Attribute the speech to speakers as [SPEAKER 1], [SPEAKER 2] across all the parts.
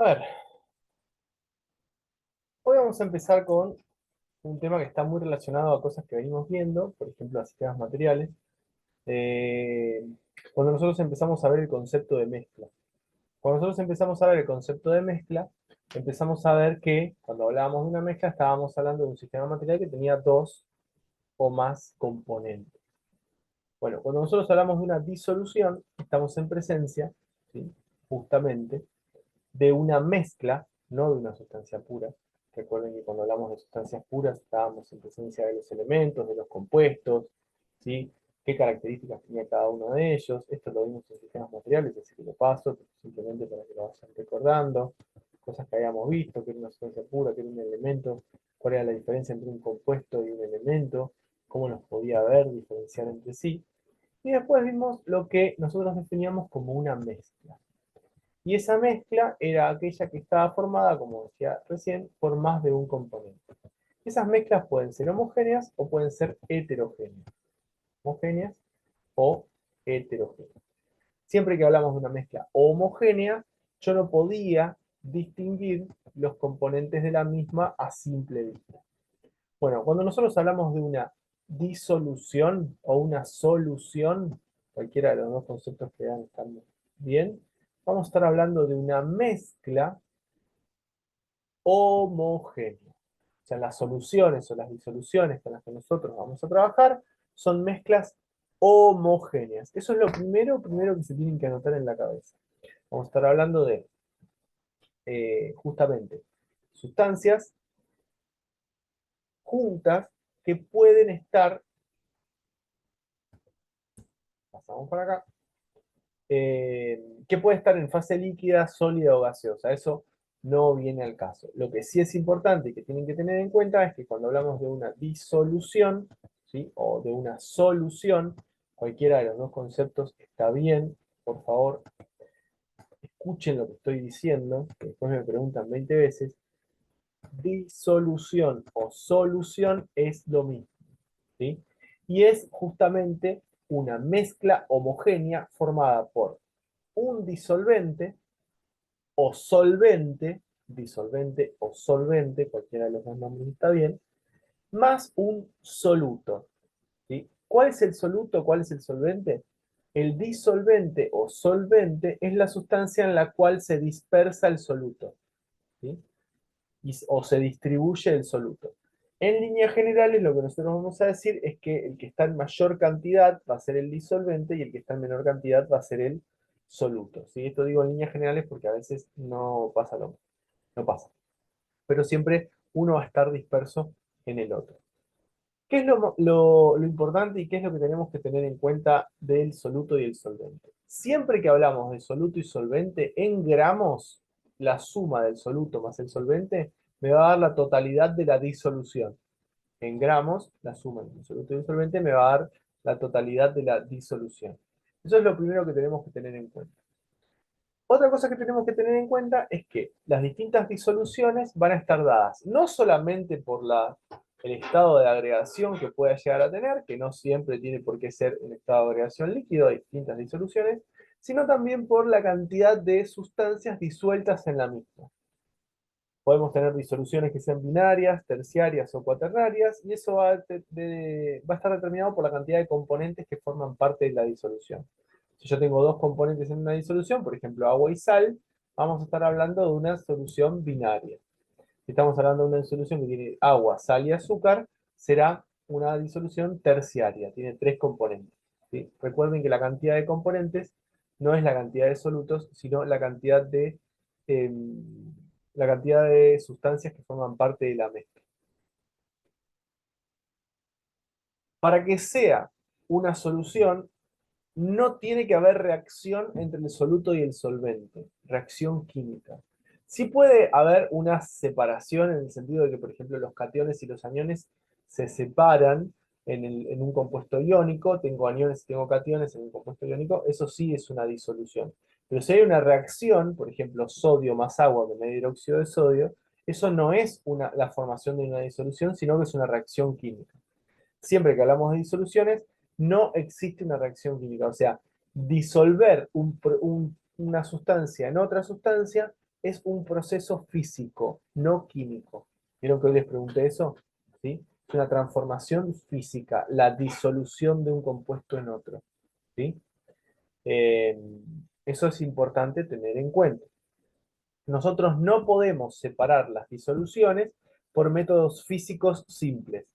[SPEAKER 1] A ver, hoy vamos a empezar con un tema que está muy relacionado a cosas que venimos viendo, por ejemplo, a sistemas materiales. Eh, Cuando nosotros empezamos a ver el concepto de mezcla. Cuando nosotros empezamos a ver el concepto de mezcla, empezamos a ver que cuando hablábamos de una mezcla estábamos hablando de un sistema material que tenía dos o más componentes. Bueno, cuando nosotros hablamos de una disolución, estamos en presencia, ¿sí?, justamente, de una mezcla, no de una sustancia pura. Recuerden que cuando hablamos de sustancias puras estábamos en presencia de los elementos, de los compuestos, ¿sí? Qué características tenía cada uno de ellos. Esto lo vimos en sistemas materiales, así que lo paso, simplemente para que lo vayan recordando. Cosas que habíamos visto, qué era una sustancia pura, qué era un elemento, cuál era la diferencia entre un compuesto y un elemento, cómo nos podía ver, diferenciar entre sí. Y después vimos lo que nosotros definíamos como una mezcla. Y esa mezcla era aquella que estaba formada, como decía recién, por más de un componente. Esas mezclas pueden ser homogéneas o pueden ser heterogéneas. Homogéneas o heterogéneas. Siempre que hablamos de una mezcla homogénea, yo no podía distinguir los componentes de la misma a simple vista. Bueno, cuando nosotros hablamos de una disolución o una solución, cualquiera de los dos conceptos que dan están bien, vamos a estar hablando de una mezcla homogénea. O sea, las soluciones o las disoluciones con las que nosotros vamos a trabajar son mezclas homogéneas. Eso es lo primero que se tienen que anotar en la cabeza. Vamos a estar hablando de, justamente, sustancias juntas que pueden estar, pasamos por acá, que puede estar en fase líquida, sólida o gaseosa. Eso no viene al caso. Lo que sí es importante y que tienen que tener en cuenta es que cuando hablamos de una disolución, ¿sí?, o de una solución, cualquiera de los dos conceptos está bien. Por favor, escuchen lo que estoy diciendo, que después me preguntan 20 veces. Disolución o solución es lo mismo, ¿sí? Y es justamente una mezcla homogénea formada por un disolvente o solvente, disolvente o solvente, cualquiera de los dos nombres está bien, más un soluto, ¿sí? ¿Cuál es el soluto? ¿Cuál es el solvente? El disolvente o solvente es la sustancia en la cual se dispersa el soluto, ¿sí?, o se distribuye el soluto. En líneas generales, lo que nosotros vamos a decir es que el que está en mayor cantidad va a ser el disolvente y el que está en menor cantidad va a ser el soluto, ¿sí? Esto digo en líneas generales porque a veces no pasa lo mismo, no pasa. Pero siempre uno va a estar disperso en el otro. ¿Qué es lo importante y qué es lo que tenemos que tener en cuenta del soluto y el solvente? Siempre que hablamos de soluto y solvente, en gramos, la suma del soluto más el solvente me va a dar la totalidad de la disolución. En gramos, la suma del soluto y el solvente me va a dar la totalidad de la disolución. Eso es lo primero que tenemos que tener en cuenta. Otra cosa que tenemos que tener en cuenta es que las distintas disoluciones van a estar dadas no solamente por el estado de agregación que pueda llegar a tener, que no siempre tiene por qué ser un estado de agregación líquido, hay distintas disoluciones, sino también por la cantidad de sustancias disueltas en la misma. Podemos tener disoluciones que sean binarias, terciarias o cuaternarias, y eso va a estar determinado por la cantidad de componentes que forman parte de la disolución. Si yo tengo dos componentes en una disolución, por ejemplo agua y sal, vamos a estar hablando de una solución binaria. Si estamos hablando de una disolución que tiene agua, sal y azúcar, será una disolución terciaria, tiene tres componentes, ¿sí? Recuerden que la cantidad de componentes no es la cantidad de solutos, sino eh, la cantidad de sustancias que forman parte de la mezcla. Para que sea una solución, no tiene que haber reacción entre el soluto y el solvente, reacción química. Sí puede haber una separación en el sentido de que, por ejemplo, los cationes y los aniones se separan en un compuesto iónico, tengo aniones y tengo cationes en un compuesto iónico, eso sí es una disolución. Pero si hay una reacción, por ejemplo, sodio más agua que me da hidróxido de sodio, eso no es la formación de una disolución, sino que es una reacción química. Siempre que hablamos de disoluciones, no existe una reacción química. O sea, disolver una sustancia en otra sustancia es un proceso físico, no químico. ¿Vieron que hoy les pregunté eso? ¿Sí? Es una transformación física, la disolución de un compuesto en otro. ¿Sí? Eh, Eso es importante tener en cuenta. Nosotros no podemos separar las disoluciones por métodos físicos simples.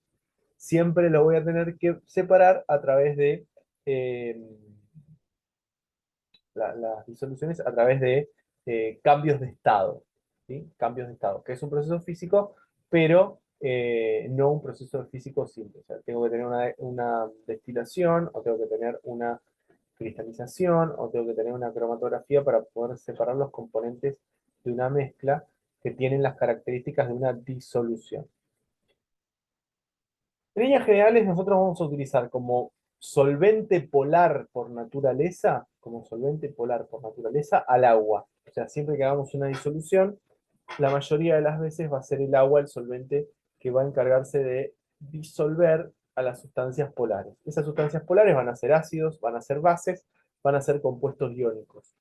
[SPEAKER 1] Siempre lo voy a tener que separar a través de eh, las disoluciones, a través de cambios de estado. ¿Sí? Cambios de estado, que es un proceso físico, pero no un proceso físico simple. O sea, tengo que tener una destilación, o tengo que tener una cristalización, o tengo que tener una cromatografía para poder separar los componentes de una mezcla que tienen las características de una disolución. En líneas generales, nosotros vamos a utilizar como solvente polar por naturaleza, al agua. O sea, siempre que hagamos una disolución, la mayoría de las veces va a ser el agua el solvente que va a encargarse de disolver a las sustancias polares. Esas sustancias polares van a ser ácidos, van a ser bases, van a ser compuestos iónicos.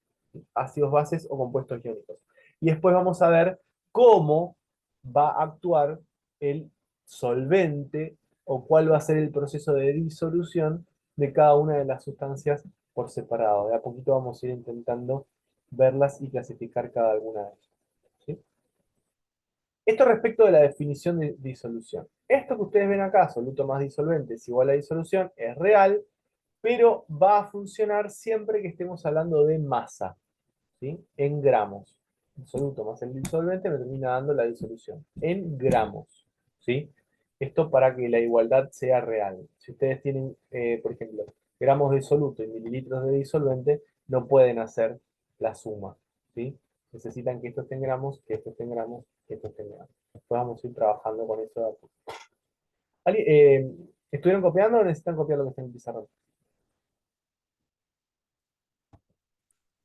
[SPEAKER 1] Ácidos, bases o compuestos iónicos. Y después vamos a ver cómo va a actuar el solvente o cuál va a ser el proceso de disolución de cada una de las sustancias por separado. De a poquito vamos a ir intentando verlas y clasificar cada una de ellas. ¿Sí? Esto respecto de la definición de disolución. Esto que ustedes ven acá, soluto más disolvente es igual a disolución, es real, pero va a funcionar siempre que estemos hablando de masa, ¿sí? En gramos. El soluto más el disolvente me termina dando la disolución. En gramos, ¿sí? Esto para que la igualdad sea real. Si ustedes tienen, por ejemplo, gramos de soluto y mililitros de disolvente, no pueden hacer la suma, ¿sí? Necesitan que esto esté en gramos, que esto esté en gramos, que esto esté en gramos. Después vamos a ir trabajando con eso de a poco. ¿Estuvieron copiando o necesitan copiar lo que está en el pizarrón?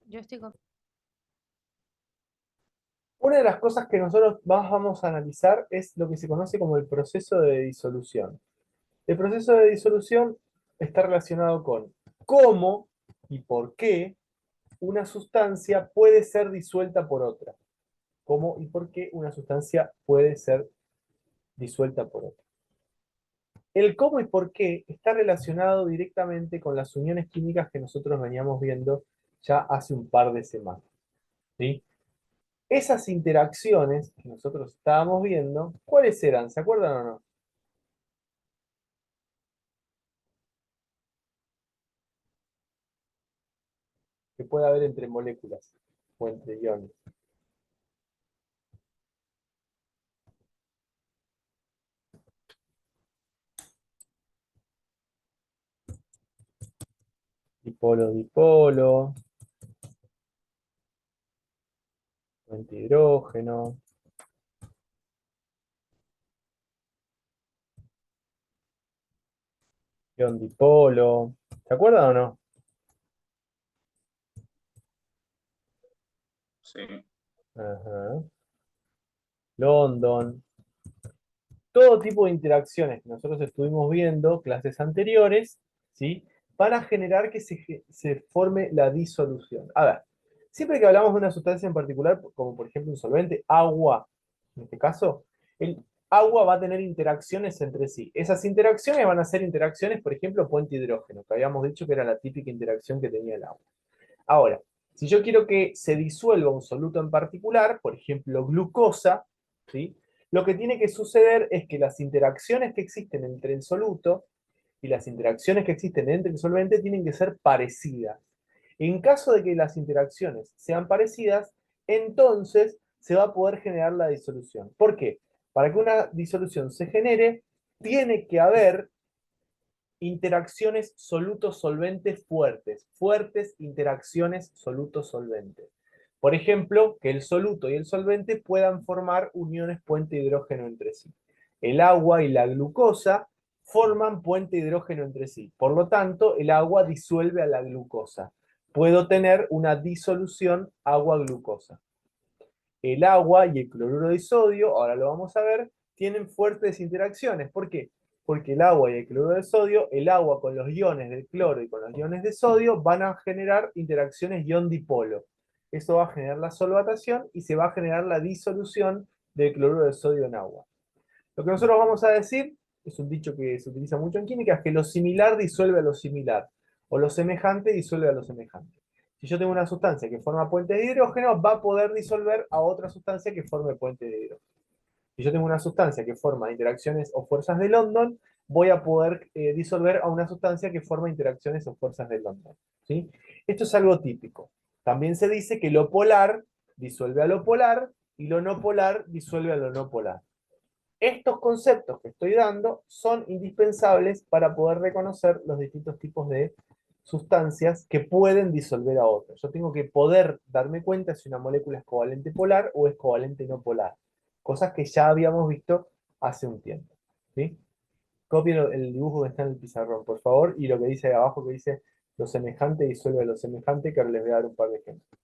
[SPEAKER 2] Yo estoy con...
[SPEAKER 1] Una de las cosas que nosotros más vamos a analizar es lo que se conoce como el proceso de disolución. El proceso de disolución está relacionado con cómo y por qué una sustancia puede ser disuelta por otra. Cómo y por qué una sustancia puede ser disuelta por otra. El cómo y por qué está relacionado directamente con las uniones químicas que nosotros veníamos viendo ya hace un par de semanas. ¿Sí? Esas interacciones que nosotros estábamos viendo, ¿cuáles eran? ¿Se acuerdan o no? Que puede haber entre moléculas o entre iones. Dipolo, dipolo, puente hidrógeno, ion dipolo. ¿Se acuerdan o no?
[SPEAKER 3] Sí.
[SPEAKER 1] Ajá. London. Todo tipo de interacciones que nosotros estuvimos viendo, clases anteriores, ¿sí? Para generar que se forme la disolución. A ver, siempre que hablamos de una sustancia en particular, como por ejemplo un solvente, agua, en este caso, el agua va a tener interacciones entre sí. Esas interacciones van a ser interacciones, por ejemplo, puente hidrógeno, que habíamos dicho que era la típica interacción que tenía el agua. Ahora, si yo quiero que se disuelva un soluto en particular, por ejemplo, glucosa, ¿sí? Lo que tiene que suceder es que las interacciones que existen entre el soluto y las interacciones que existen entre el solvente tienen que ser parecidas. En caso de que las interacciones sean parecidas, entonces se va a poder generar la disolución. ¿Por qué? Para que una disolución se genere, tiene que haber interacciones soluto-solvente fuertes. Fuertes interacciones soluto-solvente. Por ejemplo, que el soluto y el solvente puedan formar uniones puente hidrógeno entre sí. El agua y la glucosa forman puente hidrógeno entre sí. Por lo tanto, el agua disuelve a la glucosa. Puedo tener una disolución agua-glucosa. El agua y el cloruro de sodio, ahora lo vamos a ver, tienen fuertes interacciones. ¿Por qué? Porque el agua y el cloruro de sodio, el agua con los iones del cloro y con los iones de sodio van a generar interacciones ion-dipolo. Eso va a generar la solvatación y se va a generar la disolución del cloruro de sodio en agua. Lo que nosotros vamos a decir, es un dicho que se utiliza mucho en química, es que lo similar disuelve a lo similar, o lo semejante disuelve a lo semejante. Si yo tengo una sustancia que forma puentes de hidrógeno, va a poder disolver a otra sustancia que forme puentes de hidrógeno. Si yo tengo una sustancia que forma interacciones o fuerzas de London, voy a poder disolver a una sustancia que forma interacciones o fuerzas de London. ¿Sí? Esto es algo típico. También se dice que lo polar disuelve a lo polar y lo no polar disuelve a lo no polar. Estos conceptos que estoy dando son indispensables para poder reconocer los distintos tipos de sustancias que pueden disolver a otros. Yo tengo que poder darme cuenta si una molécula es covalente polar o es covalente no polar. Cosas que ya habíamos visto hace un tiempo. ¿Sí? Copien el dibujo que está en el pizarrón, por favor, y lo que dice ahí abajo, que dice lo semejante disuelve a lo semejante, que ahora les voy a dar un par de ejemplos.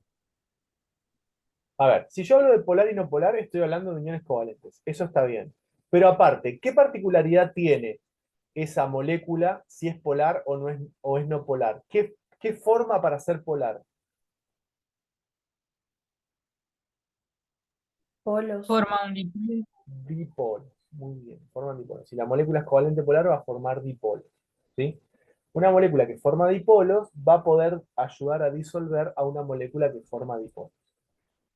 [SPEAKER 1] A ver, si yo hablo de polar y no polar, estoy hablando de uniones covalentes. Eso está bien. Pero aparte, ¿qué particularidad tiene esa molécula si es polar o es no polar? ¿Qué forma para ser polar?
[SPEAKER 3] Polos.
[SPEAKER 4] Forma un líquido.
[SPEAKER 1] Dipolos. Muy bien, forman dipolos. Si la molécula es covalente polar, va a formar dipolos. ¿Sí? Una molécula que forma dipolos va a poder ayudar a disolver a una molécula que forma dipolos.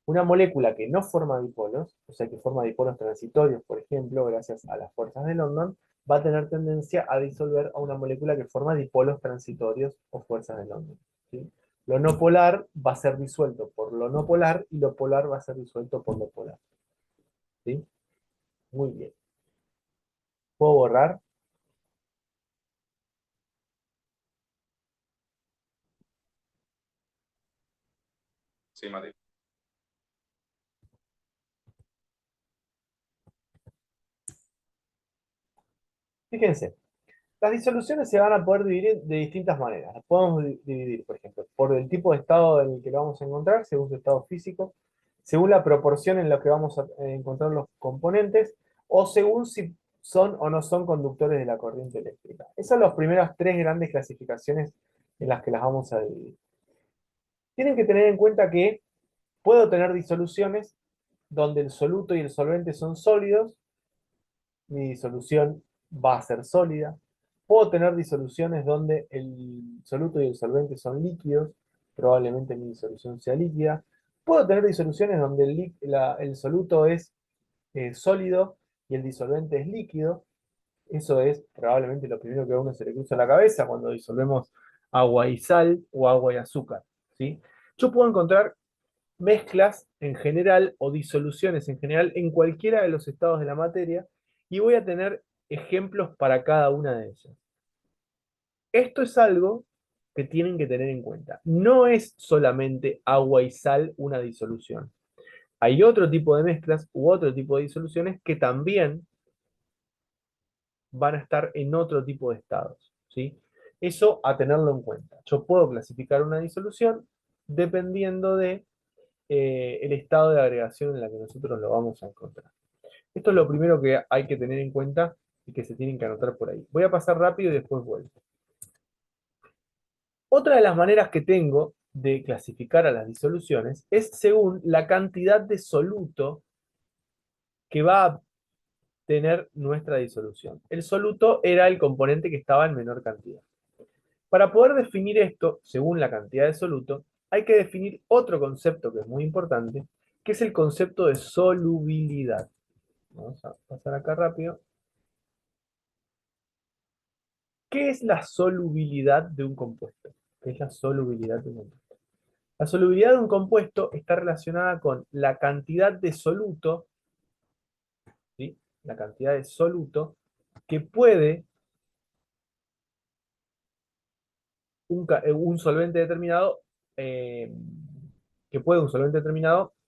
[SPEAKER 1] Una molécula que no forma dipolos, o sea que forma dipolos transitorios, por ejemplo, gracias a las fuerzas de London, va a tener tendencia a disolver a una molécula que forma dipolos transitorios o fuerzas de London. ¿Sí? Lo no polar va a ser disuelto por lo no polar y lo polar va a ser disuelto por lo polar. ¿Sí? Muy bien. ¿Puedo borrar?
[SPEAKER 5] Sí, Mati.
[SPEAKER 1] Fíjense, las disoluciones se van a poder dividir de distintas maneras. Las podemos dividir, por ejemplo, por el tipo de estado en el que lo vamos a encontrar, según su estado físico, según la proporción en la que vamos a encontrar los componentes, o según si son o no son conductores de la corriente eléctrica. Esas son las primeras tres grandes clasificaciones en las que las vamos a dividir. Tienen que tener en cuenta que puedo tener disoluciones donde el soluto y el solvente son sólidos, mi disolución va a ser sólida. Puedo tener disoluciones donde el soluto y el solvente son líquidos, probablemente mi disolución sea líquida. Puedo tener disoluciones donde el soluto es sólido y el disolvente es líquido. Eso es probablemente lo primero que a uno se le cruza la cabeza cuando disolvemos agua y sal o agua y azúcar. ¿Sí? Yo puedo encontrar mezclas en general o disoluciones en general en cualquiera de los estados de la materia y voy a tener ejemplos para cada una de ellas. Esto es algo que tienen que tener en cuenta. No es solamente agua y sal una disolución. Hay otro tipo de mezclas u otro tipo de disoluciones que también van a estar en otro tipo de estados. ¿Sí? Eso a tenerlo en cuenta. Yo puedo clasificar una disolución dependiendo de el estado de agregación en la que nosotros lo vamos a encontrar. Esto es lo primero que hay que tener en cuenta y que se tienen que anotar por ahí. Voy a pasar rápido y después vuelvo. Otra de las maneras que tengo de clasificar a las disoluciones es según la cantidad de soluto que va a tener nuestra disolución. El soluto era el componente que estaba en menor cantidad. Para poder definir esto, según la cantidad de soluto, hay que definir otro concepto que es muy importante, que es el concepto de solubilidad. Vamos a pasar acá rápido. ¿Qué es la solubilidad de un compuesto? ¿Qué es la solubilidad de un compuesto? La solubilidad de un compuesto está relacionada con la cantidad de soluto, ¿sí? La cantidad de soluto que puede un solvente determinado, eh,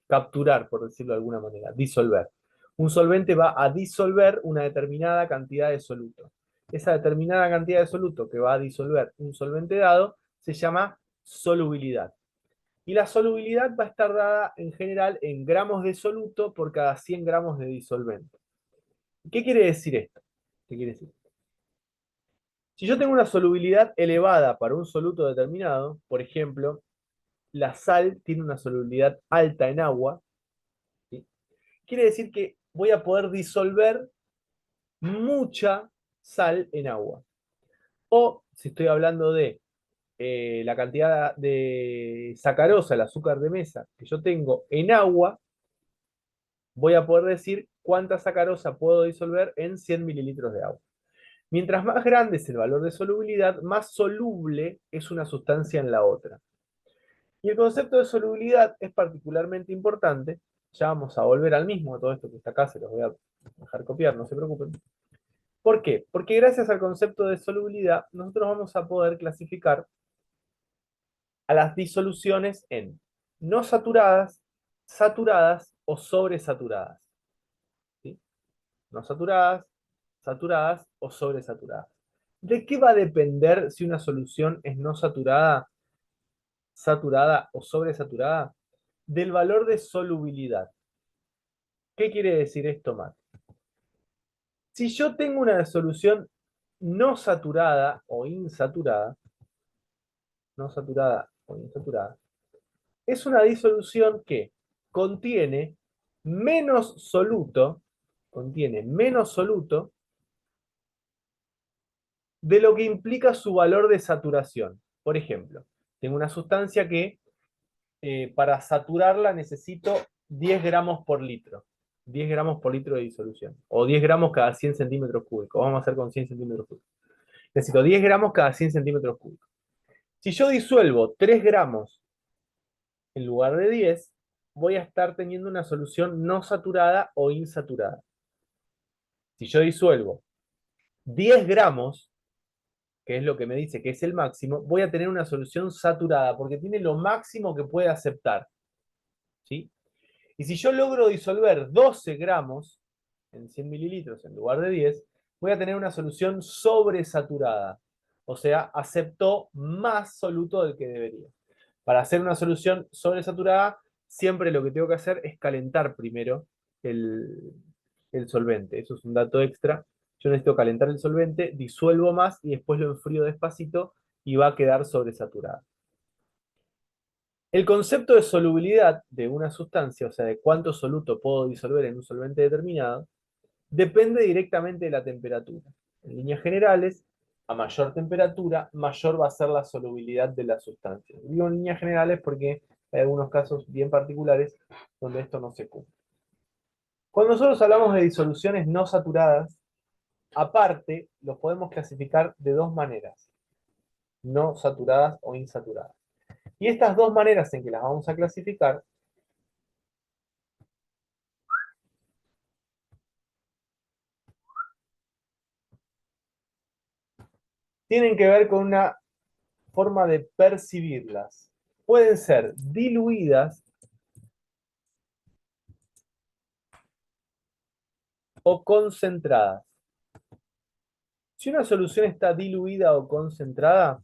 [SPEAKER 1] capturar, por decirlo de alguna manera, disolver. Un solvente va a disolver una determinada cantidad de soluto. Esa determinada cantidad de soluto que va a disolver un solvente dado se llama solubilidad. Y la solubilidad va a estar dada en general en gramos de soluto por cada 100 gramos de disolvente. ¿Qué quiere decir esto? ¿Qué quiere decir? Si yo tengo una solubilidad elevada para un soluto determinado, por ejemplo, la sal tiene una solubilidad alta en agua, ¿sí? Quiere decir que voy a poder disolver mucha sal en agua. O si estoy hablando de la cantidad de sacarosa, el azúcar de mesa que yo tengo en agua, voy a poder decir cuánta sacarosa puedo disolver en 100 mililitros de agua. Mientras más grande es el valor de solubilidad, más soluble es una sustancia en la otra. Y el concepto de solubilidad es particularmente importante. Ya vamos a volver al mismo, todo esto que está acá se los voy a dejar copiar, no se preocupen. ¿Por qué? Porque gracias al concepto de solubilidad, nosotros vamos a poder clasificar a las disoluciones en no saturadas, saturadas o sobresaturadas. ¿Sí? No saturadas, saturadas o sobresaturadas. ¿De qué va a depender si una solución es no saturada, saturada o sobresaturada? Del valor de solubilidad. ¿Qué quiere decir esto, Matt? Si yo tengo una solución no saturada o insaturada, no saturada o insaturada, es una disolución que menos soluto, contiene menos soluto de lo que implica su valor de saturación. Por ejemplo, tengo una sustancia que para saturarla necesito 10 gramos por litro. 10 gramos por litro de disolución. O 10 gramos cada 100 centímetros cúbicos. Vamos a hacer con 100 centímetros cúbicos. Necesito 10 gramos cada 100 centímetros cúbicos. Si yo disuelvo 3 gramos en lugar de 10, voy a estar teniendo una solución no saturada o insaturada. Si yo disuelvo 10 gramos, que es lo que me dice que es el máximo, voy a tener una solución saturada, porque tiene lo máximo que puede aceptar. ¿Sí? Y si yo logro disolver 12 gramos en 100 mililitros en lugar de 10, voy a tener una solución sobresaturada. O sea, aceptó más soluto del que debería. Para hacer una solución sobresaturada, siempre lo que tengo que hacer es calentar primero el solvente. Eso es un dato extra. Yo necesito calentar el solvente, disuelvo más y después lo enfrío despacito y va a quedar sobresaturada. El concepto de solubilidad de una sustancia, o sea, de cuánto soluto puedo disolver en un solvente determinado, depende directamente de la temperatura. En líneas generales, a mayor temperatura, mayor va a ser la solubilidad de la sustancia. Digo en líneas generales porque hay algunos casos bien particulares donde esto no se cumple. Cuando nosotros hablamos de disoluciones no saturadas, aparte, los podemos clasificar de dos maneras, no saturadas o insaturadas. Y estas dos maneras en que las vamos a clasificar tienen que ver con una forma de percibirlas. Pueden ser diluidas o concentradas. Si una solución está diluida o concentrada,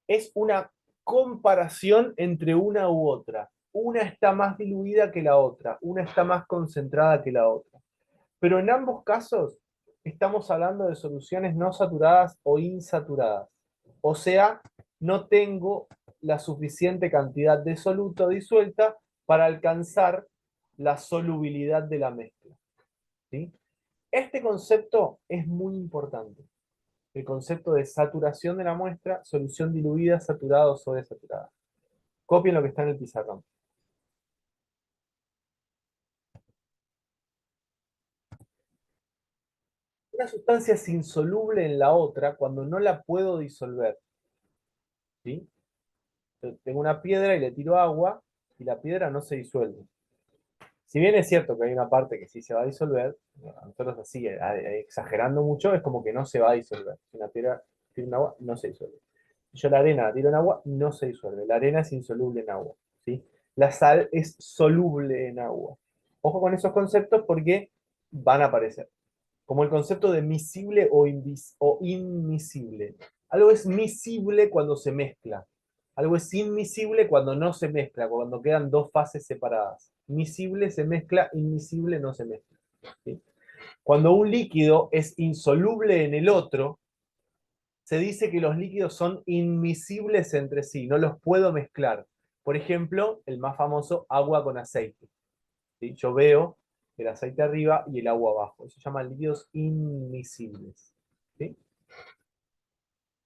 [SPEAKER 1] es una comparación entre una u otra. Una está más diluida que la otra, una está más concentrada que la otra. Pero en ambos casos estamos hablando de soluciones no saturadas o insaturadas. O sea, no tengo la suficiente cantidad de soluto disuelta para alcanzar la solubilidad de la mezcla. ¿Sí? Este concepto es muy importante. El concepto de saturación de la muestra, solución diluida, saturada o sobresaturada. Copien lo que está en el pizarrón. Una sustancia es insoluble en la otra cuando no la puedo disolver. ¿Sí? Yo tengo una piedra y le tiro agua y la piedra no se disuelve. Si bien es cierto que hay una parte que sí se va a disolver, nosotros así, exagerando mucho, es como que no se va a disolver. Si una piedra tira en agua, no se disuelve. Si yo la arena la tiro en agua, no se disuelve. La arena es insoluble en agua. ¿Sí? La sal es soluble en agua. Ojo con esos conceptos porque van a aparecer. Como el concepto de miscible o inmiscible. Algo es miscible cuando se mezcla. Algo es inmiscible cuando no se mezcla, cuando quedan dos fases separadas. Miscible se mezcla, inmiscible no se mezcla. ¿Sí? Cuando un líquido es insoluble en el otro, se dice que los líquidos son inmiscibles entre sí, no los puedo mezclar. Por ejemplo, el más famoso, agua con aceite. ¿Sí? Yo veo el aceite arriba y el agua abajo. Eso se llaman líquidos inmiscibles. ¿Sí?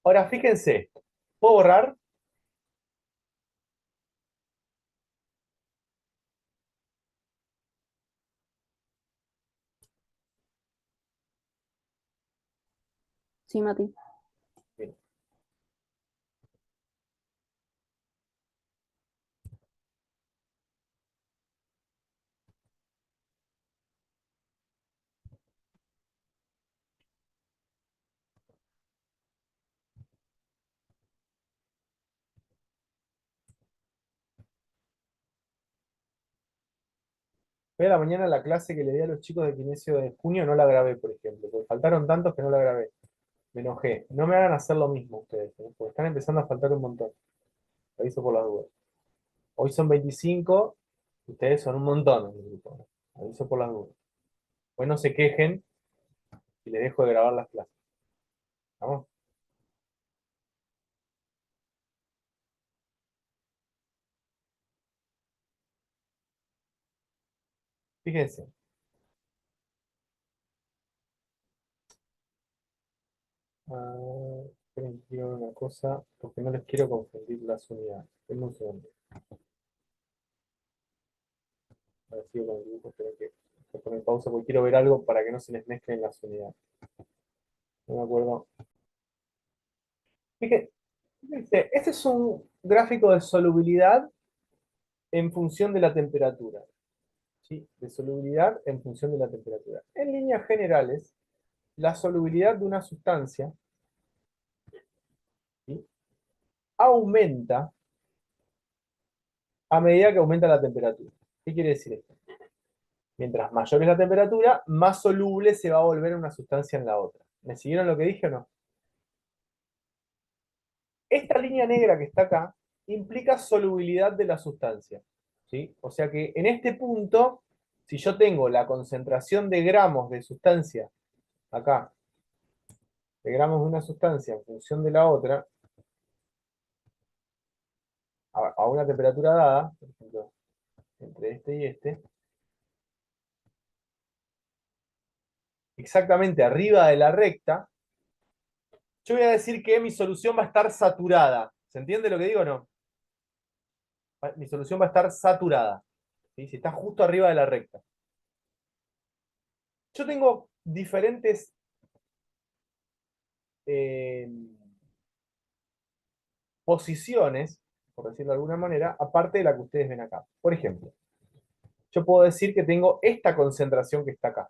[SPEAKER 1] Ahora, fíjense, ¿puedo borrar?
[SPEAKER 3] Sí, Mati.
[SPEAKER 1] Bien. Hoy a la mañana la clase que le di a los chicos de kinesio de junio no la grabé, por ejemplo, porque faltaron tantos que no la grabé. Me enojé. No me hagan hacer lo mismo ustedes, porque están empezando a faltar un montón. Lo aviso por las dudas. Hoy son 25, ustedes son un montón en el grupo. ¿No? Aviso por las dudas. Pues no se quejen y les dejo de grabar las clases. ¿Vamos? Fíjense. Esperen, quiero ver una cosa, porque no les quiero confundir las unidades. Denme un segundo. A ver, sigo con el grupo, esperen que poner pausa porque quiero ver algo para que no se les mezclen las unidades. No me acuerdo. Fíjense, este es un gráfico de solubilidad en función de la temperatura. ¿Sí? De solubilidad en función de la temperatura. En líneas generales, la solubilidad de una sustancia, ¿sí?, aumenta a medida que aumenta la temperatura. ¿Qué quiere decir esto? Mientras mayor es la temperatura, más soluble se va a volver una sustancia en la otra. ¿Me siguieron lo que dije o no? Esta línea negra que está acá implica solubilidad de la sustancia. ¿Sí? O sea que en este punto, si yo tengo la concentración de gramos de sustancia acá, de gramos de una sustancia en función de la otra, a una temperatura dada, por ejemplo, entre este y este, exactamente arriba de la recta, yo voy a decir que mi solución va a estar saturada. ¿Se entiende lo que digo o no? Mi solución va a estar saturada. ¿Sí? Si está justo arriba de la recta. Yo tengo diferentes posiciones, por decirlo de alguna manera, aparte de la que ustedes ven acá. Por ejemplo, yo puedo decir que tengo esta concentración que está acá,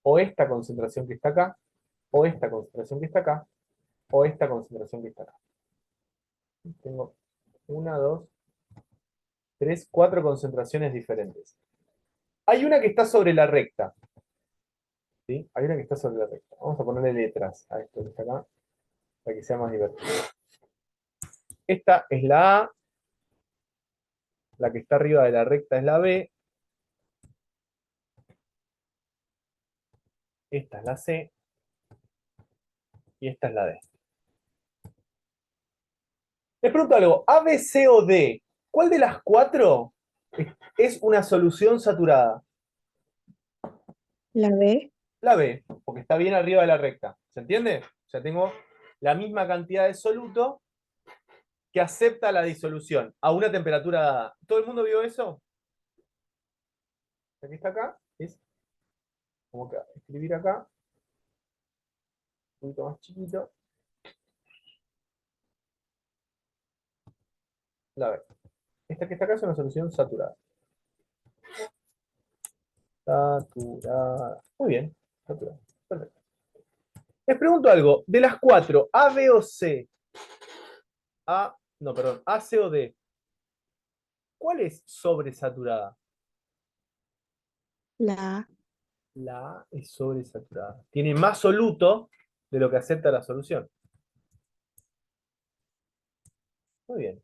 [SPEAKER 1] o esta concentración que está acá, o esta concentración que está acá, o esta concentración que está acá. Tengo una, dos, tres, cuatro concentraciones diferentes. Hay una que está sobre la recta. ¿Sí? Hay una que está sobre la recta. Vamos a ponerle letras a esto que está acá, para que sea más divertido. Esta es la A, la que está arriba de la recta es la B, esta es la C, y esta es la D. Les pregunto algo, A, B, C o D, ¿cuál de las cuatro es una solución saturada?
[SPEAKER 3] La B.
[SPEAKER 1] La B, porque está bien arriba de la recta. ¿Se entiende? O sea, tengo la misma cantidad de soluto que acepta la disolución a una temperatura dada. ¿Todo el mundo vio eso? Aquí está acá, es como que escribir acá, un poquito más chiquito. La B. Esta que está acá es una solución saturada. Saturada. Muy bien, saturada. Perfecto. Les pregunto algo, de las cuatro, A, B o C, A, C o D, ¿cuál es sobresaturada?
[SPEAKER 3] La A.
[SPEAKER 1] La A es sobresaturada. Tiene más soluto de lo que acepta la solución. Muy bien.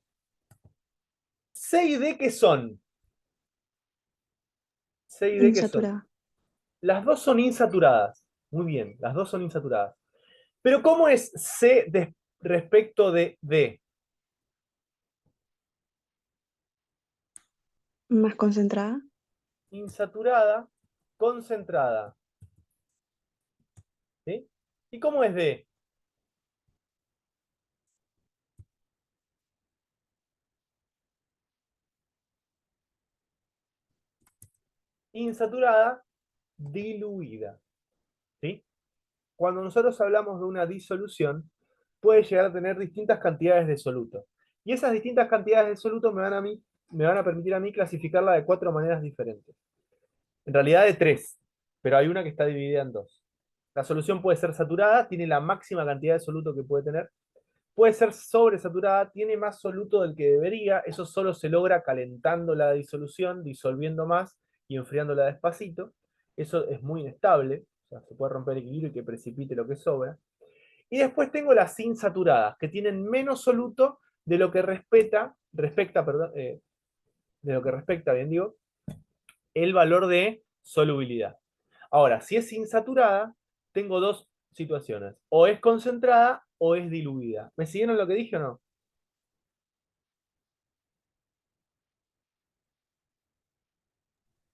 [SPEAKER 1] C y D, ¿qué son? C y D, ¿qué son?
[SPEAKER 3] Insaturada.
[SPEAKER 1] Las dos son insaturadas. Muy bien, las dos son insaturadas. Pero ¿cómo es C respecto de D?
[SPEAKER 3] Más concentrada.
[SPEAKER 1] Insaturada, concentrada. ¿Sí? ¿Y cómo es D? Insaturada, diluida. ¿Sí? Cuando nosotros hablamos de una disolución, puede llegar a tener distintas cantidades de soluto. Y esas distintas cantidades de soluto me van a permitir a mí clasificarla de 4 maneras diferentes. En realidad de 3, pero hay una que está dividida en 2. La solución puede ser saturada, tiene la máxima cantidad de soluto que puede tener. Puede ser sobresaturada, tiene más soluto del que debería. Eso solo se logra calentando la disolución, disolviendo más y enfriándola despacito. Eso es muy inestable, o sea, se puede romper el equilibrio y que precipite lo que sobra. Y después tengo las insaturadas, que tienen menos soluto de lo que de lo que respecta, bien digo, el valor de solubilidad. Ahora, si es insaturada, tengo dos situaciones. O es concentrada o es diluida. ¿Me siguieron lo que dije o no?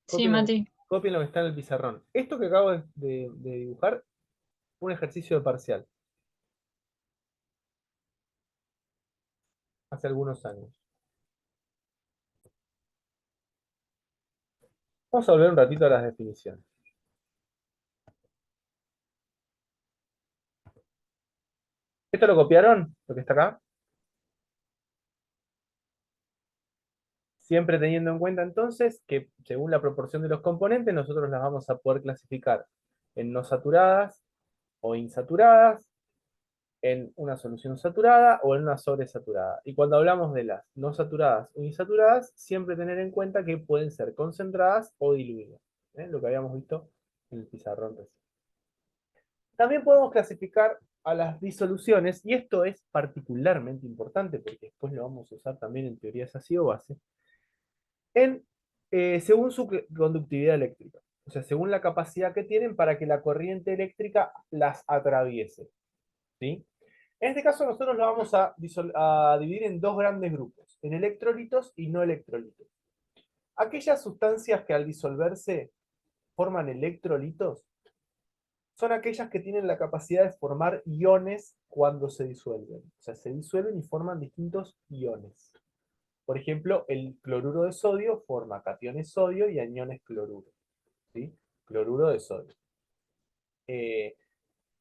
[SPEAKER 4] Sí,
[SPEAKER 1] Copien,
[SPEAKER 4] Mati.
[SPEAKER 1] copien lo que está en el pizarrón. Esto que acabo de dibujar fue un ejercicio de parcial. Hace algunos años. Vamos a volver un ratito a las definiciones. ¿Esto lo copiaron? Lo que está acá. Siempre teniendo en cuenta entonces que según la proporción de los componentes, nosotros las vamos a poder clasificar en no saturadas o insaturadas, en una solución saturada o en una sobresaturada. Y cuando hablamos de las no saturadas o insaturadas, siempre tener en cuenta que pueden ser concentradas o diluidas. Lo que habíamos visto en el pizarrón recién. También podemos clasificar a las disoluciones, y esto es particularmente importante porque después lo vamos a usar también en teorías ácido-base, según su conductividad eléctrica. O sea, según la capacidad que tienen para que la corriente eléctrica las atraviese. ¿Sí? En este caso nosotros lo vamos a dividir en dos grandes grupos, en electrolitos y no electrolitos. Aquellas sustancias que al disolverse forman electrolitos son aquellas que tienen la capacidad de formar iones cuando se disuelven. O sea, se disuelven y forman distintos iones. Por ejemplo, el cloruro de sodio forma cationes sodio y aniones cloruro. ¿Sí? Cloruro de sodio.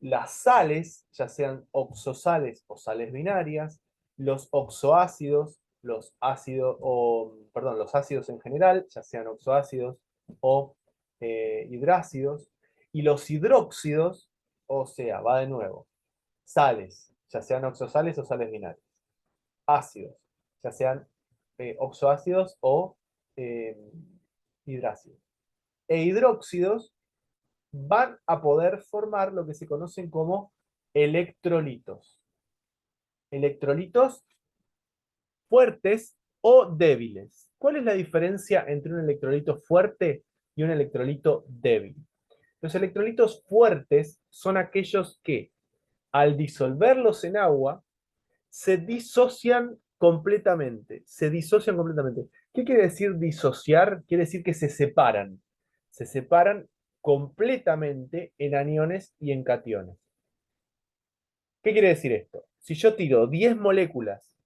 [SPEAKER 1] Las sales, ya sean oxosales o sales binarias, los oxoácidos, los los ácidos en general, ya sean oxoácidos o hidrácidos, y los hidróxidos, o sea, va de nuevo, sales, ya sean oxosales o sales binarias, ácidos, ya sean oxoácidos o eh, hidrácidos, e hidróxidos, van a poder formar lo que se conocen como electrolitos. Electrolitos fuertes o débiles. ¿Cuál es la diferencia entre un electrolito fuerte y un electrolito débil? Los electrolitos fuertes son aquellos que, al disolverlos en agua, se disocian completamente. Se disocian completamente. ¿Qué quiere decir disociar? Quiere decir que se separan. Se separan completamente en aniones y en cationes. ¿Qué quiere decir esto? Si yo tiro 10 moléculas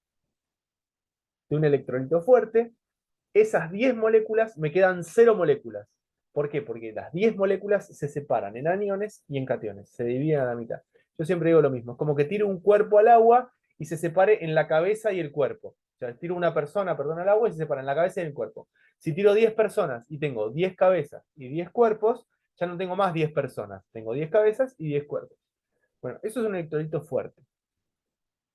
[SPEAKER 1] de un electrolito fuerte, esas 10 moléculas me quedan 0 moléculas. ¿Por qué? Porque las 10 moléculas se separan en aniones y en cationes, se dividen a la mitad. Yo siempre digo lo mismo, es como que tiro un cuerpo al agua y se separe en la cabeza y el cuerpo. O sea, tiro una persona, perdón, al agua y se separa en la cabeza y en el cuerpo. Si tiro 10 personas y tengo 10 cabezas y 10 cuerpos, ya no tengo más 10 personas, tengo 10 cabezas y 10 cuerpos. Bueno, eso es un electrolito fuerte.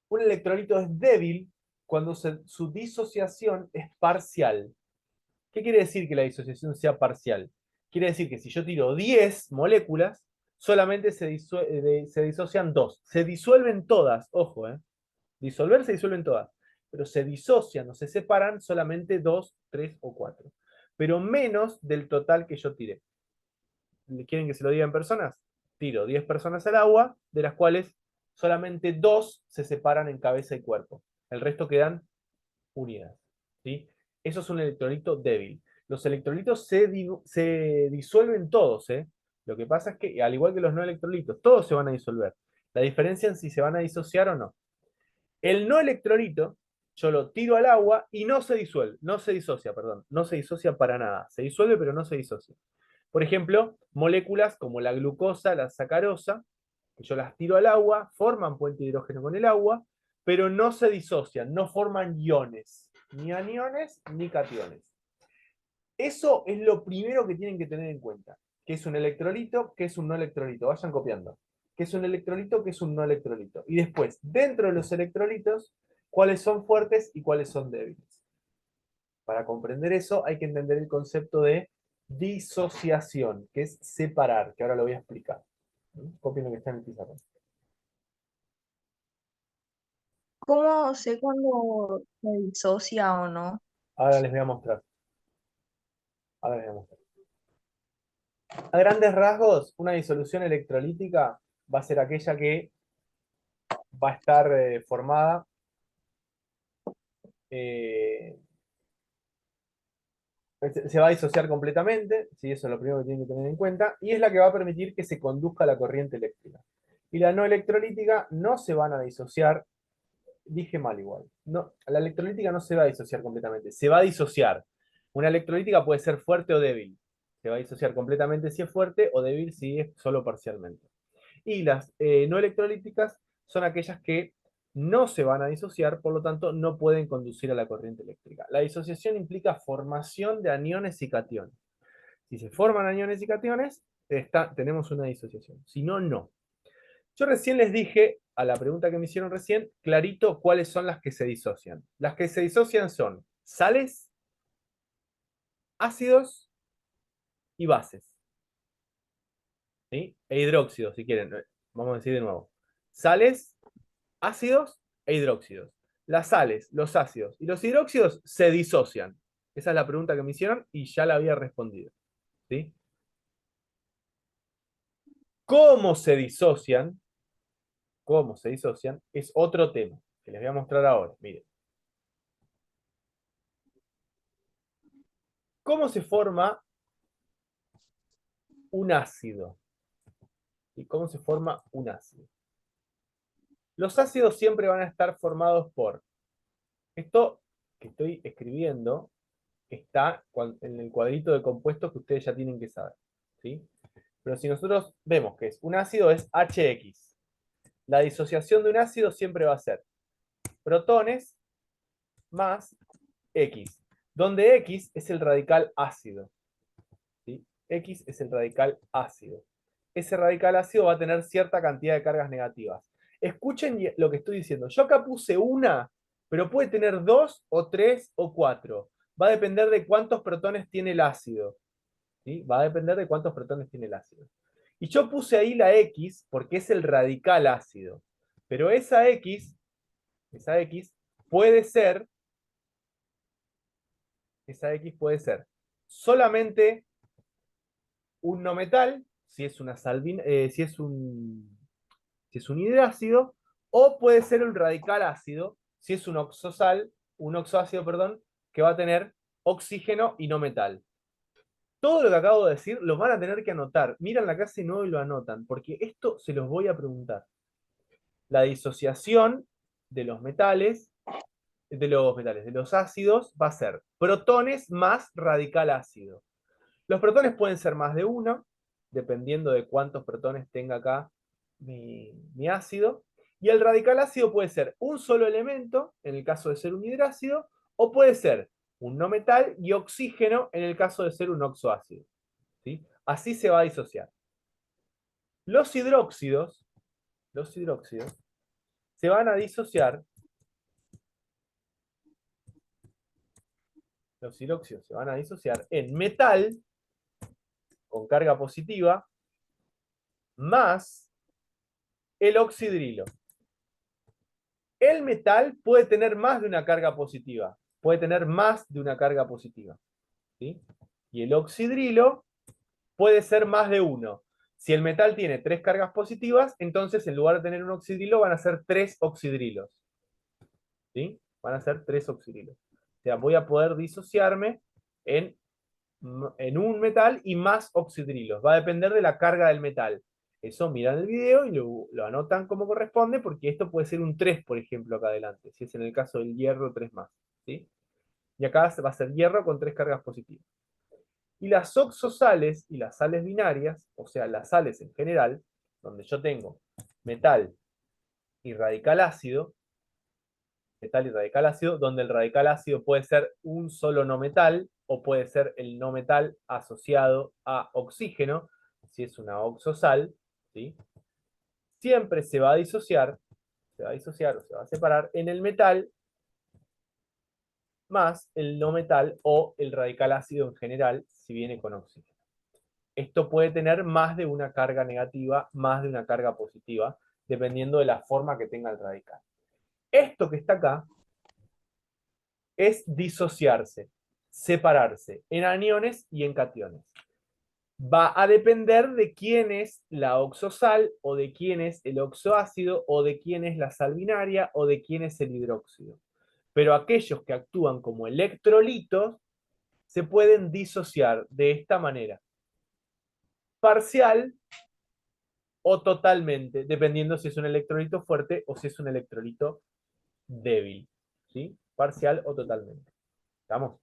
[SPEAKER 1] Un electrolito es débil cuando su disociación es parcial. ¿Qué quiere decir que la disociación sea parcial? Quiere decir que si yo tiro 10 moléculas, solamente se disocian 2. Se disuelven todas, ojo, disolver se disuelven todas, pero se disocian o se separan solamente 2, 3 o 4. Pero menos del total que yo tiré. ¿Quieren que se lo diga en personas? Tiro 10 personas al agua, de las cuales solamente 2 se separan en cabeza y cuerpo. El resto quedan unidas. ¿Sí? Eso es un electrolito débil. Los electrolitos se disuelven todos, ¿eh? Lo que pasa es que, al igual que los no electrolitos, todos se van a disolver. La diferencia en si se van a disociar o no. El no electrolito, yo lo tiro al agua y no se disuelve, no se disocia, perdón, no se disocia para nada. Se disuelve, pero no se disocia. Por ejemplo, moléculas como la glucosa, la sacarosa, que yo las tiro al agua, forman puente de hidrógeno con el agua, pero no se disocian, no forman iones, ni aniones ni cationes. Eso es lo primero que tienen que tener en cuenta. ¿Qué es un electrolito? ¿Qué es un no electrolito? Vayan copiando. ¿Qué es un electrolito? ¿Qué es un no electrolito? Y después, dentro de los electrolitos, cuáles son fuertes y cuáles son débiles. Para comprender eso hay que entender el concepto de disociación, que es separar, que ahora lo voy a explicar. Copien lo que está en el pizarrón.
[SPEAKER 4] ¿Cómo sé cuando se disocia o no?
[SPEAKER 1] Ahora les voy a mostrar. Ahora les voy a mostrar. A grandes rasgos, una disolución electrolítica va a ser aquella que va a estar formada se va a disociar completamente, ¿sí? Eso es lo primero que tienen que tener en cuenta, y es la que va a permitir que se conduzca la corriente eléctrica. Y la no electrolítica no se van a disociar, dije mal igual, no, la electrolítica no se va a disociar completamente, se va a disociar. Una electrolítica puede ser fuerte o débil, se va a disociar completamente si es fuerte o débil si es solo parcialmente. Y las no electrolíticas son aquellas que no se van a disociar, por lo tanto no pueden conducir a la corriente eléctrica. La disociación implica formación de aniones y cationes. Si se forman aniones y cationes, tenemos una disociación. Si no, no. Yo recién les dije, a la pregunta que me hicieron recién, clarito cuáles son las que se disocian. Las que se disocian son sales, ácidos y bases. ¿Sí? E hidróxidos, si quieren. Vamos a decir de nuevo. Sales, ácidos e hidróxidos. Las sales, los ácidos y los hidróxidos se disocian. Esa es la pregunta que me hicieron y ya la había respondido. ¿Sí? ¿Cómo se disocian? ¿Cómo se disocian? Es otro tema que les voy a mostrar ahora. Miren. ¿Cómo se forma un ácido? ¿Y cómo se forma un ácido? Los ácidos siempre van a estar formados por... Esto que estoy escribiendo está en el cuadrito de compuestos que ustedes ya tienen que saber. ¿Sí? Pero si nosotros vemos que un ácido es HX, la disociación de un ácido siempre va a ser protones más X, donde X es el radical ácido. ¿Sí? X es el radical ácido. Ese radical ácido va a tener cierta cantidad de cargas negativas. Escuchen lo que estoy diciendo. Yo acá puse una, pero puede tener 2 o 3 o 4. Va a depender de cuántos protones tiene el ácido. ¿Sí? Va a depender de cuántos protones tiene el ácido. Y yo puse ahí la X porque es el radical ácido. Pero esa X puede ser, solamente un no metal, si es una si es un hidrácido, o puede ser un radical ácido, si es un oxoácido, perdón, que va a tener oxígeno y no metal. Todo lo que acabo de decir lo van a tener que anotar. Miran la clase nueva y lo anotan, porque esto se los voy a preguntar. La disociación de los metales, de los ácidos, va a ser protones más radical ácido. Los protones pueden ser más de uno, dependiendo de cuántos protones tenga acá mi ácido. Y el radical ácido puede ser un solo elemento, en el caso de ser un hidrácido, o puede ser un no metal y oxígeno, en el caso de ser un oxoácido. ¿Sí? Así se va a disociar. Los hidróxidos se van a disociar. Los hidróxidos se van a disociar en metal con carga positiva más el oxidrilo. El metal puede tener más de una carga positiva. Puede tener más de una carga positiva. ¿Sí? Y el oxidrilo puede ser más de uno. Si el metal tiene 3 cargas positivas, entonces en lugar de tener un oxidrilo van a ser 3 oxidrilos. ¿Sí? Van a ser 3 oxidrilos. O sea, voy a poder disociarme en un metal y más oxidrilos. Va a depender de la carga del metal. Eso miran el video y lo anotan como corresponde, porque esto puede ser un 3, por ejemplo, acá adelante. Si es en el caso del hierro, 3 más. ¿Sí? Y acá va a ser hierro con 3 cargas positivas. Y las oxosales y las sales binarias, o sea, las sales en general, donde yo tengo metal y radical ácido, donde el radical ácido puede ser un solo no metal o puede ser el no metal asociado a oxígeno, si es una oxosal, ¿sí? Siempre se va a disociar o se va a separar en el metal más el no metal o el radical ácido en general, si viene con oxígeno. Esto puede tener más de una carga negativa, más de una carga positiva, dependiendo de la forma que tenga el radical. Esto que está acá es disociarse, separarse en aniones y en cationes. Va a depender de quién es la oxosal, o de quién es el oxoácido, o de quién es la sal binaria, o de quién es el hidróxido. Pero aquellos que actúan como electrolitos se pueden disociar de esta manera: parcial o totalmente, dependiendo si es un electrolito fuerte o si es un electrolito débil. ¿Sí? Parcial o totalmente. ¿Estamos?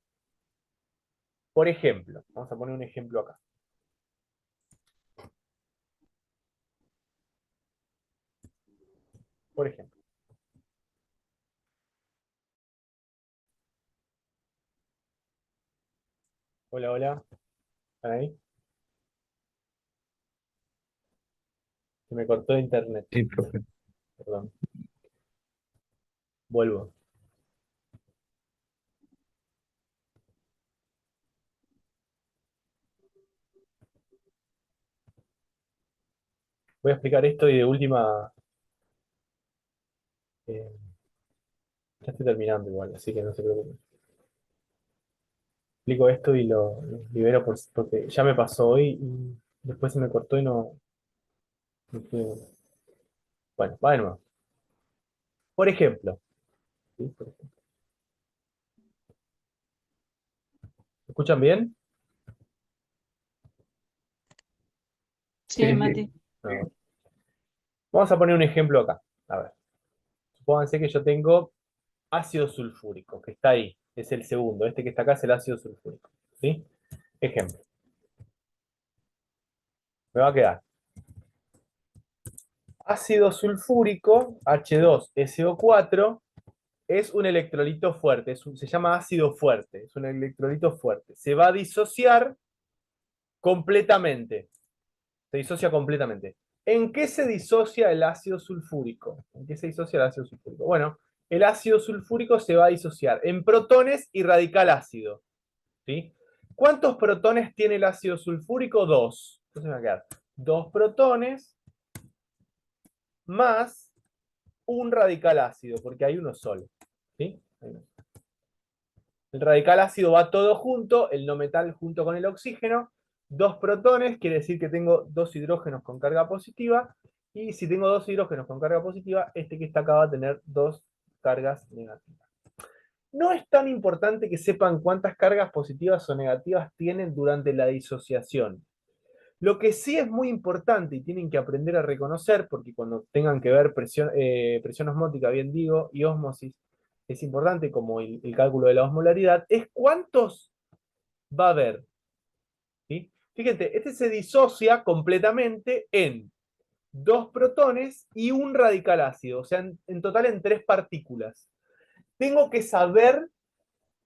[SPEAKER 1] Por ejemplo, vamos a poner un ejemplo acá. Por ejemplo. Hola, hola. ¿Están ahí? Se me cortó internet.
[SPEAKER 6] Sí, profe.
[SPEAKER 1] Perdón. Vuelvo. Voy a explicar esto y de última... eh, ya estoy terminando igual, así que no se preocupen. Explico esto y lo libero porque ya me pasó hoy y después se me cortó y no pude- Bueno, va de nuevo. Por ejemplo. ¿Sí? Por ejemplo. ¿Me escuchan bien?
[SPEAKER 3] Sí, Mati.
[SPEAKER 1] No. Vamos a poner un ejemplo acá. A ver. Supónganse que yo tengo ácido sulfúrico, que está ahí. Es el segundo. Este que está acá es el ácido sulfúrico. ¿Sí? Ejemplo. Me va a quedar ácido sulfúrico, H2SO4, es un electrolito fuerte. Se llama ácido fuerte. Es un electrolito fuerte. Se va a disociar completamente. Se disocia completamente. ¿En qué se disocia el ácido sulfúrico? ¿En qué se disocia el ácido sulfúrico? Bueno, el ácido sulfúrico se va a disociar en protones y radical ácido. ¿Sí? ¿Cuántos protones tiene el ácido sulfúrico? 2. Entonces me va a quedar 2 protones más un radical ácido, porque hay uno solo. ¿Sí? El radical ácido va todo junto, el no metal junto con el oxígeno. 2 protones, quiere decir que tengo 2 hidrógenos con carga positiva. Y si tengo 2 hidrógenos con carga positiva, este que está acá va a tener 2 cargas negativas. No es tan importante que sepan cuántas cargas positivas o negativas tienen durante la disociación. Lo que sí es muy importante y tienen que aprender a reconocer, porque cuando tengan que ver presión osmótica, bien digo, y ósmosis, es importante como el cálculo de la osmolaridad, es cuántos va a haber. ¿Sí? Fíjate, este se disocia completamente en 2 protones y un radical ácido, o sea, en total en 3 partículas. Tengo que saber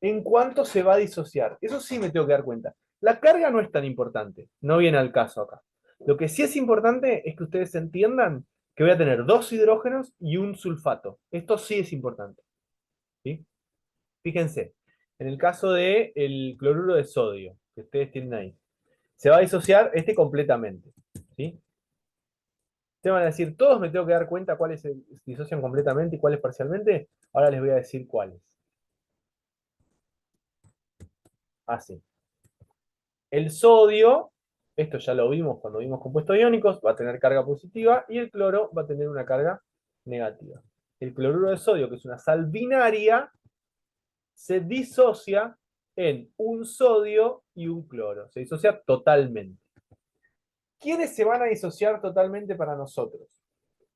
[SPEAKER 1] en cuánto se va a disociar. Eso sí me tengo que dar cuenta. La carga no es tan importante, no viene al caso acá. Lo que sí es importante es que ustedes entiendan que voy a tener 2 hidrógenos y un sulfato. Esto sí es importante. ¿Sí? Fíjense, en el caso del cloruro de sodio, que ustedes tienen ahí, se va a disociar este completamente. ¿Sí? Ustedes van a decir, todos me tengo que dar cuenta cuáles se disocian completamente y cuáles parcialmente. Ahora les voy a decir cuáles. Así. El sodio Esto ya lo vimos cuando vimos compuestos iónicos, va a tener carga positiva y el cloro va a tener una carga negativa. El cloruro de sodio, que es una sal binaria, se disocia en un sodio y un cloro. Se disocia totalmente. ¿Quiénes se van a disociar totalmente para nosotros?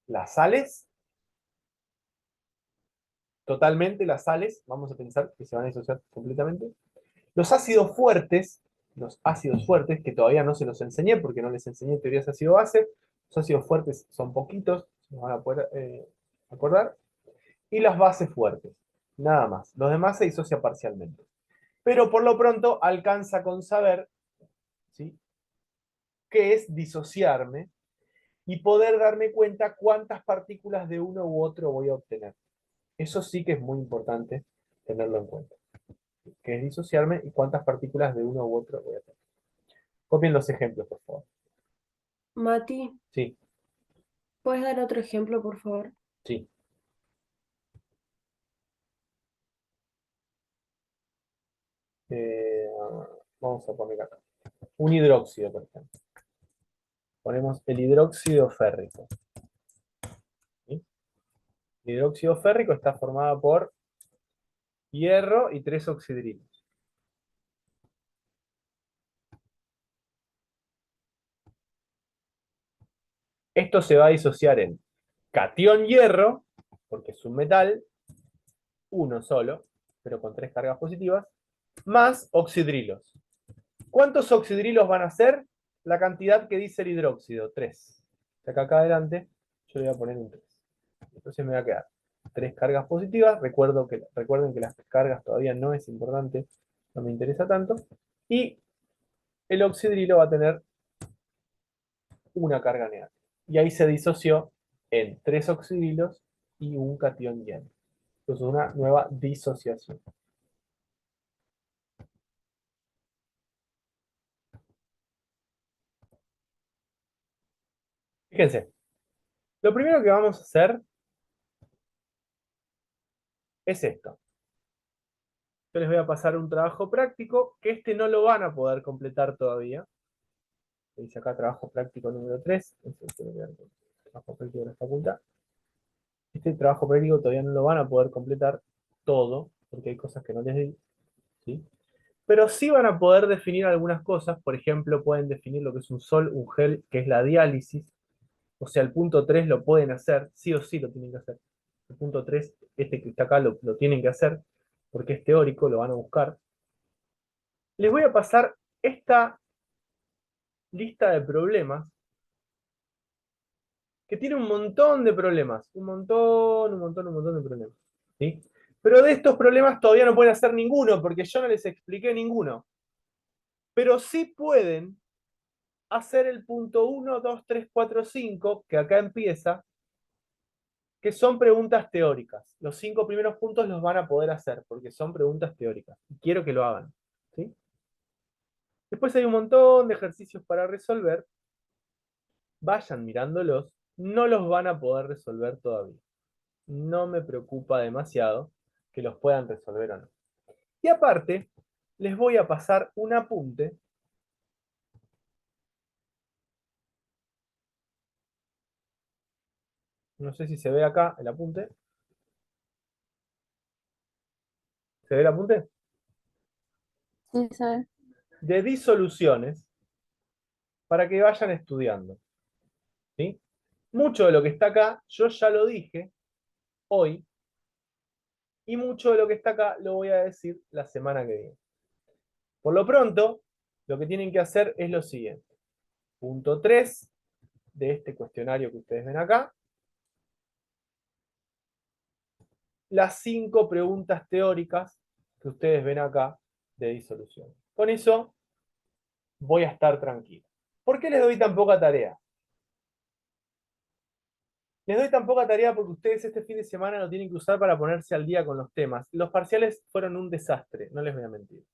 [SPEAKER 1] Las sales. Totalmente las sales, vamos a pensar que se van a disociar completamente. Los ácidos fuertes, que todavía no se los enseñé porque no les enseñé teorías ácido-base. Los ácidos fuertes son poquitos, se nos van a poder acordar. Y las bases fuertes, nada más. Los demás se disocia parcialmente. Pero por lo pronto alcanza con saber, ¿sí?, qué es disociarme y poder darme cuenta cuántas partículas de uno u otro voy a obtener. Eso sí que es muy importante tenerlo en cuenta. ¿Qué es disociarme y cuántas partículas de uno u otro voy a tener? Copien los ejemplos, por favor.
[SPEAKER 6] Mati,
[SPEAKER 1] Sí,
[SPEAKER 6] ¿puedes dar otro ejemplo, por favor?
[SPEAKER 1] sí. Eh, Vamos a poner acá. Un hidróxido, por ejemplo. Ponemos el hidróxido férrico. ¿Sí? El hidróxido férrico está formado por hierro y 3 oxidrilos. Esto se va a disociar en catión hierro, porque es un metal, uno solo, pero con 3 cargas positivas, más oxidrilos. ¿Cuántos oxidrilos van a ser? La cantidad que dice el hidróxido, 3. Acá adelante yo le voy a poner un 3. Entonces me va a quedar 3 cargas positivas. Recuerden que las cargas todavía no es importante, no me interesa tanto. Y el oxidrilo va a tener una carga negativa. Y ahí se disoció en 3 oxidrilos y un catión hierro. Entonces una nueva disociación. Fíjense, lo primero que vamos a hacer es esto. Yo les voy a pasar un trabajo práctico, que este no lo van a poder completar todavía. Dice acá trabajo práctico número 3. Trabajo práctico de la facultad. Este trabajo práctico todavía no lo van a poder completar todo, porque hay cosas que no les di, ¿sí? Pero sí van a poder definir algunas cosas. Por ejemplo, pueden definir lo que es un sol, un gel, que es la diálisis. O sea, el punto 3 lo pueden hacer, sí o sí lo tienen que hacer. El punto 3, este que está acá, lo tienen que hacer, porque es teórico, lo van a buscar. Les voy a pasar esta lista de problemas, que tiene un montón de problemas. Un montón de problemas. ¿Sí? Pero de estos problemas todavía no pueden hacer ninguno, porque yo no les expliqué ninguno. Pero sí pueden hacer el punto 1, 2, 3, 4, 5, que acá empieza, que son preguntas teóricas. Los 5 primeros puntos los van a poder hacer, porque son preguntas teóricas. Y quiero que lo hagan. ¿Sí? Después hay un montón de ejercicios para resolver. Vayan mirándolos. No los van a poder resolver todavía. No me preocupa demasiado que los puedan resolver o no. Y aparte, les voy a pasar un apunte. No sé si se ve acá el apunte. ¿Se ve el apunte?
[SPEAKER 3] Sí, ¿sabes?
[SPEAKER 1] De disoluciones para que vayan estudiando. ¿Sí? Mucho de lo que está acá, yo ya lo dije hoy, y mucho de lo que está acá lo voy a decir la semana que viene. Por lo pronto, lo que tienen que hacer es lo siguiente. Punto 3 de este cuestionario que ustedes ven acá. Las 5 preguntas teóricas que ustedes ven acá de disolución. Con eso voy a estar tranquilo. ¿Por qué les doy tan poca tarea? Les doy tan poca tarea porque ustedes este fin de semana lo tienen que usar para ponerse al día con los temas. Los parciales fueron un desastre, no les voy a mentir.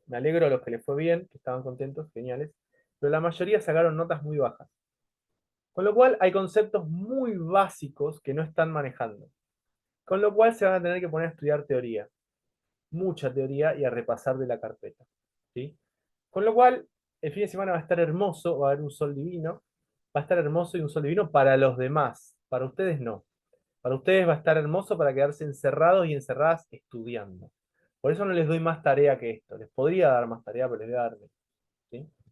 [SPEAKER 1] Me alegro a los que les fue bien, que estaban contentos, geniales, pero la mayoría sacaron notas muy bajas. Con lo cual hay conceptos muy básicos que no están manejando. Con lo cual se van a tener que poner a estudiar teoría. Mucha teoría y a repasar de la carpeta. ¿Sí? Con lo cual, el fin de semana va a estar hermoso, va a haber un sol divino, va a estar hermoso y un sol divino para los demás, para ustedes no. Para ustedes va a estar hermoso para quedarse encerrados y encerradas estudiando. Por eso no les doy más tarea que esto. Les podría dar más tarea, pero les voy a dar menos, ¿sí?